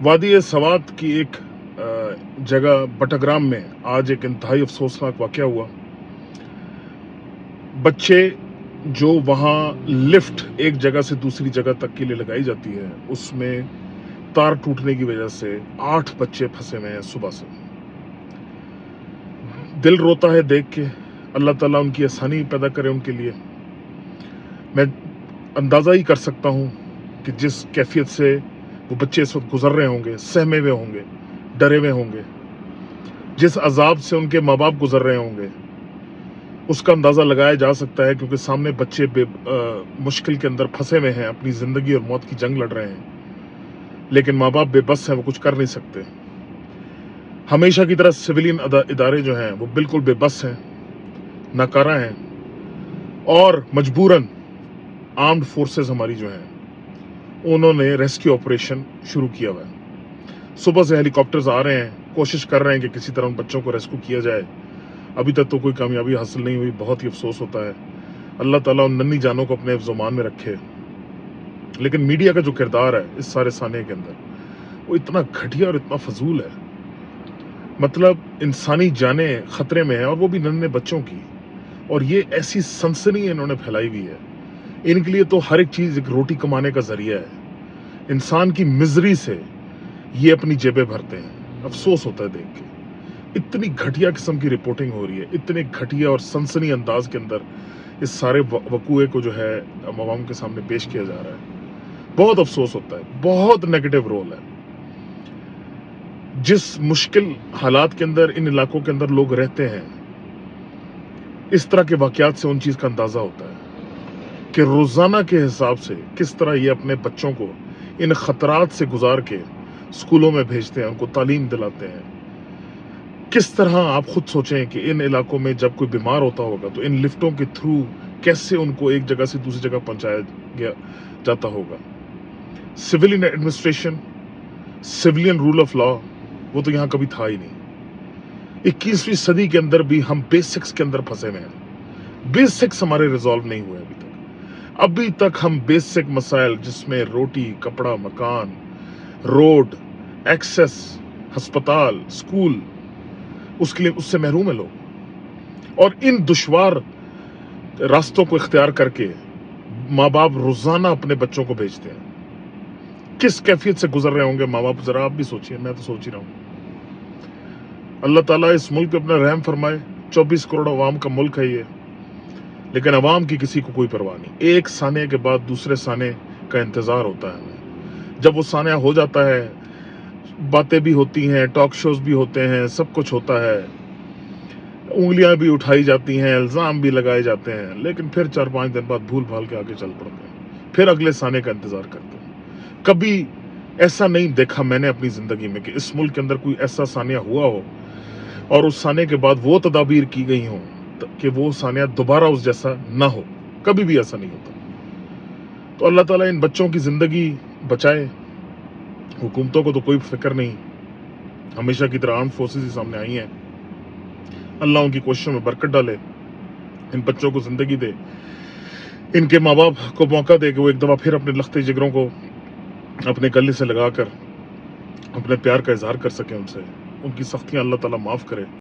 वादी सवात की एक जगह बटाग्राम में आज एक इंतहाई अफसोसनाक वाक़या हुआ। बच्चे जो वहाँ लिफ्ट एक जगह से दूसरी जगह तक के लिए लगाई जाती है, उसमें तार टूटने की वजह से 8 बच्चे फंसे हुए हैं सुबह से। दिल रोता है देख के। अल्लाह ताला उनकी आसानी पैदा करे उनके लिए। मैं अंदाज़ा ही कर सकता हूँ कि जिस कैफियत से वो बच्चे इस वक्त गुजर रहे होंगे, सहमे हुए होंगे, डरे हुए होंगे, जिस अजाब से उनके माँ बाप गुजर रहे होंगे, उसका अंदाज़ा लगाया जा सकता है, क्योंकि सामने बच्चे मुश्किल के अंदर फंसे हुए हैं, अपनी ज़िंदगी और मौत की जंग लड़ रहे हैं, लेकिन माँ बाप बेबस हैं, वो कुछ कर नहीं सकते। हमेशा की तरह सिविलियन इदारे जो हैं वो बिल्कुल बेबस हैं, नाकारा हैं, और मजबूरन आर्म्ड फोर्सेस हमारी जो हैं उन्होंने रेस्क्यू ऑपरेशन शुरू किया हुआ है। सुबह से हेलीकॉप्टर्स आ रहे हैं, कोशिश कर रहे हैं कि किसी तरह उन बच्चों को रेस्क्यू किया जाए। अभी तक तो कोई कामयाबी हासिल नहीं हुई। बहुत ही अफसोस होता है। अल्लाह ताला उन नन्ही जानों को अपने ज़ुबान में रखे। लेकिन मीडिया का जो किरदार है इस सारे साने के अंदर, वो इतना घटिया और इतना फजूल है। मतलब इंसानी जानें खतरे में हैं, और वो भी नन्हे बच्चों की। और ये ऐसी सनसनी इन्होंने फैलाई हुई है। इनके लिए तो हर एक चीज़ एक रोटी कमाने का जरिया है। इंसान की मिजरी से ये अपनी जेबें भरते हैं। अफसोस होता है देख के। इतनी घटिया किस्म की रिपोर्टिंग हो रही है, इतने घटिया और सनसनी अंदाज के अंदर इस सारे वकूए को जो है अवाम के सामने पेश किया जा रहा है। बहुत अफसोस होता है। बहुत नेगेटिव रोल है। जिस मुश्किल हालात के अंदर इन इलाकों के अंदर लोग रहते हैं, इस तरह के वाकयात से उन चीज़ का अंदाज़ा होता है कि रोज़ाना के हिसाब से किस तरह ये अपने बच्चों को इन ख़तरात से गुजार के स्कूलों में भेजते हैं, उनको तालीम दिलाते हैं। किस तरह आप खुद सोचें कि इन इलाकों में जब कोई बीमार होता होगा तो इन लिफ्टों के थ्रू कैसे उनको एक जगह से दूसरी जगह पहुंचाया गया जाता होगा। Civilian administration, civilian rule of law, वो तो यहाँ कभी था ही नहीं। 21वीं सदी के अंदर भी हम बेसिक्स के अंदर फंसे हुए हैं। बेसिक्स हमारे रिजॉल्व नहीं हुए अभी तक हम बेसिक मसाइल, जिसमें रोटी, कपड़ा, मकान, रोड, एक्सेस, अस्पताल, स्कूल, उसके लिए उससे महरूम है लोग। और इन दुश्वार रास्तों को इख्तियार करके माँ बाप रोजाना अपने बच्चों को भेजते हैं। किस कैफियत से गुजर रहे होंगे माँ बाप, जरा आप भी सोचिए। मैं तो सोच ही रहा हूँ। अल्लाह ताला इस मुल्क पे अपना रहम फरमाए। 24 करोड़ अवाम का मुल्क है ये, लेकिन अवाम की किसी को कोई परवाह नहीं। एक साने के बाद दूसरे साने का इंतजार होता है हमें। जब वो सानिया हो जाता है, बातें भी होती हैं, टॉक शोज भी होते हैं, सब कुछ होता है, उंगलियां भी उठाई जाती हैं, इल्जाम भी लगाए जाते हैं, लेकिन फिर 4-5 दिन बाद भूल भाल के आगे चल पड़ते हैं, फिर अगले साने का इंतजार करते हैं। कभी ऐसा नहीं देखा मैंने अपनी जिंदगी में कि इस मुल्क के अंदर कोई ऐसा सानिया हुआ हो और उस साने के बाद वो तदाबीर की गई हो कि वो सानिया दोबारा उस जैसा ना हो। कभी भी ऐसा नहीं होता। तो अल्लाह ताला इन बच्चों की जिंदगी बचाए। हुकूमतों को तो कोई फिक्र नहीं, हमेशा की तरह आर्म्ड फोर्सेस ही सामने आई हैं। अल्लाह उनकी कोशिशों में बरकत डाले, इन बच्चों को जिंदगी दे, इनके माँ बाप को मौका दे कि वो एक दफा फिर अपने लखते जिगरों को अपने गले से लगाकर अपने प्यार का इजहार कर सकें उनसे। उनकी सख्तियां अल्लाह ताला माफ करे।